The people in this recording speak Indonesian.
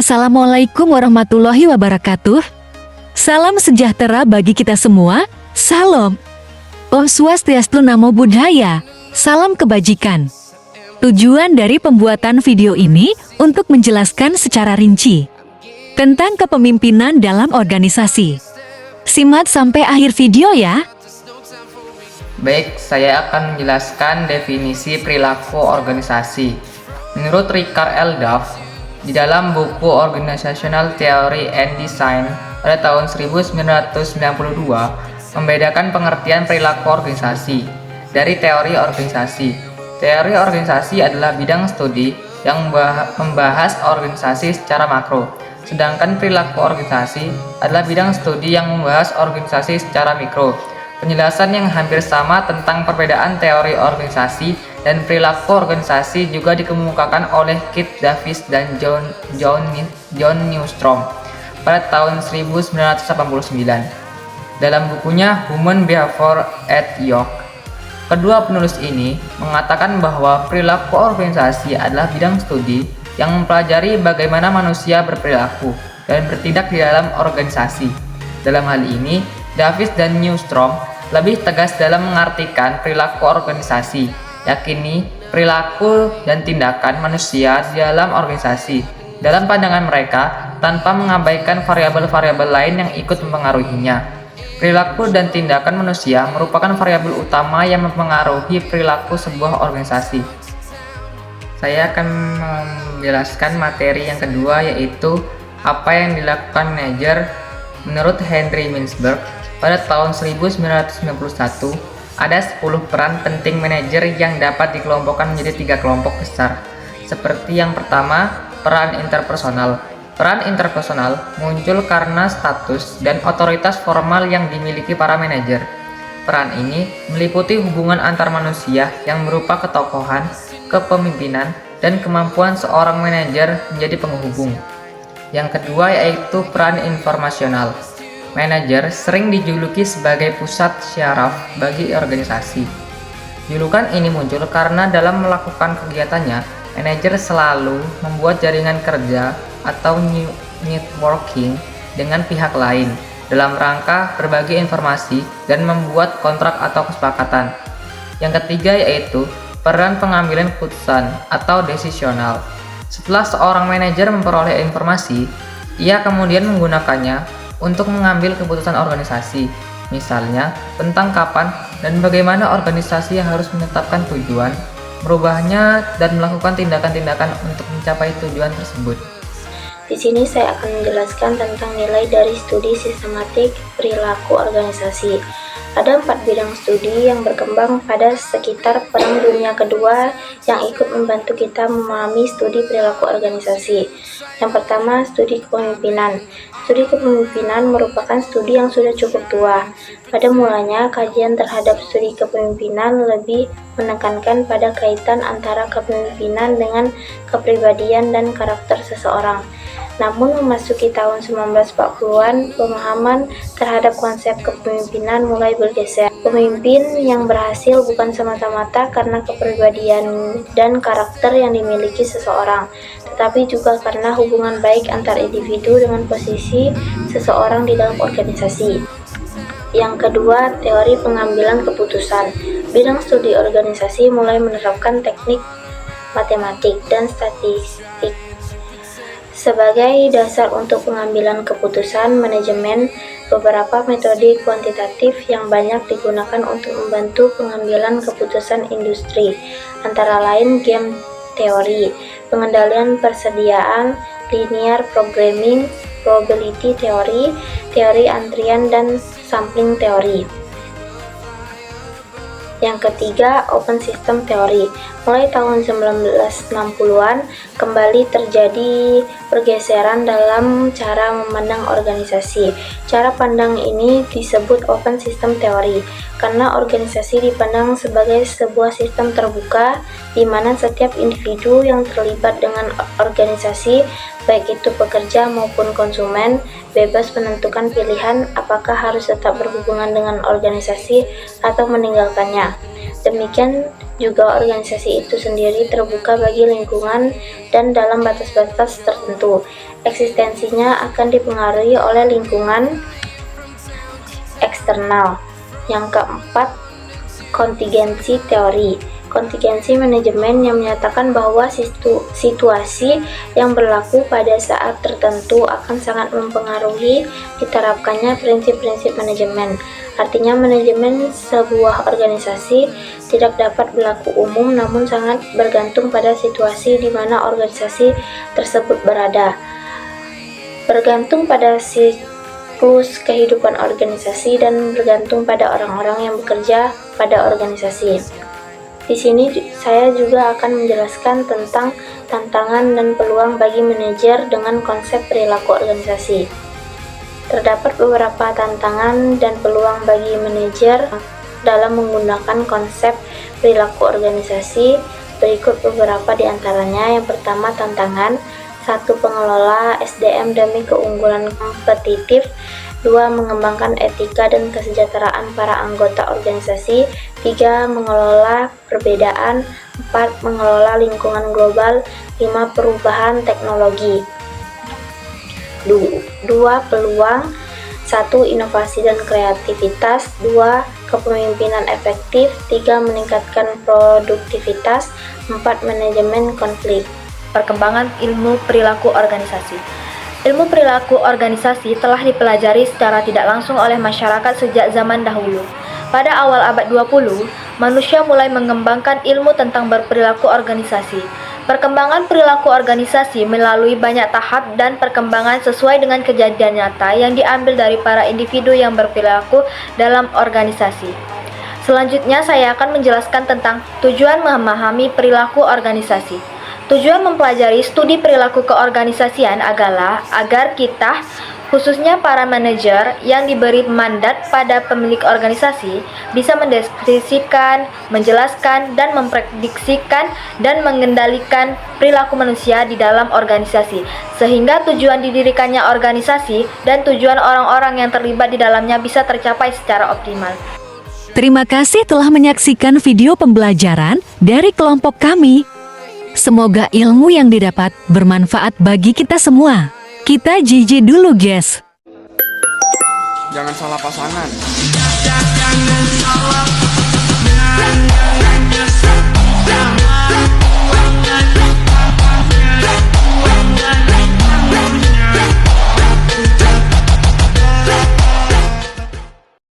Assalamualaikum warahmatullahi wabarakatuh. Salam sejahtera bagi kita semua. Salam. Om Swastiastu, Namo Buddhaya. Salam kebajikan. Tujuan dari pembuatan video ini untuk menjelaskan secara rinci tentang kepemimpinan dalam organisasi. Simak sampai akhir video ya. Baik, saya akan menjelaskan definisi perilaku organisasi. Menurut Richard L. Duff, di dalam buku Organizational Theory and Design pada tahun 1992, membedakan pengertian perilaku organisasi dari teori organisasi. Teori organisasi adalah bidang studi yang membahas organisasi secara makro, sedangkan perilaku organisasi adalah bidang studi yang membahas organisasi secara mikro. Penjelasan yang hampir sama tentang perbedaan teori organisasi dan perilaku organisasi juga dikemukakan oleh Keith Davis dan John Newstrom pada tahun 1989 dalam bukunya Human Behavior at York. Kedua penulis ini mengatakan bahwa perilaku organisasi adalah bidang studi yang mempelajari bagaimana manusia berperilaku dan bertindak di dalam organisasi. Dalam hal ini, Davis dan Newstrom lebih tegas dalam mengartikan perilaku organisasi, yakni perilaku dan tindakan manusia di dalam organisasi dalam pandangan mereka tanpa mengabaikan variabel-variabel lain yang ikut mempengaruhinya. Perilaku dan tindakan manusia merupakan variabel utama yang mempengaruhi perilaku sebuah organisasi. Saya akan menjelaskan materi yang kedua, yaitu apa yang dilakukan manajer. Menurut Henry Mintzberg, pada tahun 1991, ada 10 peran penting manajer yang dapat dikelompokkan menjadi 3 kelompok besar. Seperti yang pertama, peran interpersonal. Peran interpersonal muncul karena status dan otoritas formal yang dimiliki para manajer. Peran ini meliputi hubungan antar manusia yang berupa ketokohan, kepemimpinan, dan kemampuan seorang manajer menjadi penghubung. Yang kedua yaitu peran informasional. Manajer sering dijuluki sebagai pusat syaraf bagi organisasi. Julukan ini muncul karena dalam melakukan kegiatannya, manajer selalu membuat jaringan kerja atau networking dengan pihak lain dalam rangka berbagi informasi dan membuat kontrak atau kesepakatan. Yang ketiga yaitu peran pengambilan keputusan atau decisional. Setelah seorang manajer memperoleh informasi, ia kemudian menggunakannya untuk mengambil keputusan organisasi, misalnya tentang kapan dan bagaimana organisasi yang harus menetapkan tujuan, merubahnya, dan melakukan tindakan-tindakan untuk mencapai tujuan tersebut. Di sini saya akan menjelaskan tentang nilai dari studi sistematik perilaku organisasi. Ada 4 bidang studi yang berkembang pada sekitar Perang Dunia Kedua yang ikut membantu kita memahami studi perilaku organisasi. Yang pertama, studi kepemimpinan. Studi kepemimpinan merupakan studi yang sudah cukup tua. Pada mulanya, kajian terhadap studi kepemimpinan lebih menekankan pada kaitan antara kepemimpinan dengan kepribadian dan karakter seseorang. Namun memasuki tahun 1940-an, pemahaman terhadap konsep kepemimpinan mulai bergeser. Pemimpin yang berhasil bukan semata-mata karena kepribadian dan karakter yang dimiliki seseorang, tetapi juga karena hubungan baik antar individu dengan posisi seseorang di dalam organisasi. Yang kedua, teori pengambilan keputusan. Bidang studi organisasi mulai menerapkan teknik matematik dan statistik sebagai dasar untuk pengambilan keputusan manajemen. Beberapa metode kuantitatif yang banyak digunakan untuk membantu pengambilan keputusan industri, antara lain game teori, pengendalian persediaan, linear programming, probability teori, teori antrian, dan sampling teori. Yang ketiga, open system teori. Mulai tahun 1960-an kembali terjadi pergeseran dalam cara memandang organisasi. Cara pandang ini disebut open system theory, karena organisasi dipandang sebagai sebuah sistem terbuka di mana setiap individu yang terlibat dengan organisasi, baik itu pekerja maupun konsumen, bebas menentukan pilihan apakah harus tetap berhubungan dengan organisasi atau meninggalkannya. Demikian juga organisasi itu sendiri terbuka bagi lingkungan dan dalam batas-batas tertentu. Eksistensinya akan dipengaruhi oleh lingkungan eksternal. Yang keempat, kontingensi teori. Kontingensi manajemen yang menyatakan bahwa situasi yang berlaku pada saat tertentu akan sangat mempengaruhi diterapkannya prinsip-prinsip manajemen. Artinya manajemen sebuah organisasi tidak dapat berlaku umum, namun sangat bergantung pada situasi di mana organisasi tersebut berada. Bergantung pada siklus kehidupan organisasi dan bergantung pada orang-orang yang bekerja pada organisasi. Di sini saya juga akan menjelaskan tentang tantangan dan peluang bagi manajer dengan konsep perilaku organisasi. Terdapat beberapa tantangan dan peluang bagi manajer dalam menggunakan konsep perilaku organisasi. Berikut beberapa di antaranya. Yang pertama, tantangan. 1. Pengelola SDM demi keunggulan kompetitif. 2. Mengembangkan etika dan kesejahteraan para anggota organisasi. 3. Mengelola perbedaan. 4. Mengelola lingkungan global. 5. Perubahan teknologi. 2. Peluang. 1. Inovasi dan kreativitas. 2. Kepemimpinan efektif. 3. Meningkatkan produktivitas. 4. Manajemen konflik. Perkembangan ilmu perilaku organisasi. Ilmu perilaku organisasi telah dipelajari secara tidak langsung oleh masyarakat sejak zaman dahulu. Pada awal abad 20, manusia mulai mengembangkan ilmu tentang berperilaku organisasi. Perkembangan perilaku organisasi melalui banyak tahap dan perkembangan sesuai dengan kejadian nyata yang diambil dari para individu yang berperilaku dalam organisasi. Selanjutnya saya akan menjelaskan tentang tujuan memahami perilaku organisasi. Tujuan mempelajari studi perilaku keorganisasian adalah agar kita, khususnya para manajer yang diberi mandat pada pemilik organisasi, bisa mendeskripsikan, menjelaskan, dan memprediksikan dan mengendalikan perilaku manusia di dalam organisasi, sehingga tujuan didirikannya organisasi dan tujuan orang-orang yang terlibat di dalamnya bisa tercapai secara optimal. Terima kasih telah menyaksikan video pembelajaran dari kelompok kami. Semoga ilmu yang didapat bermanfaat bagi kita semua. Kita JJ dulu, guys. Jangan salah pasangan.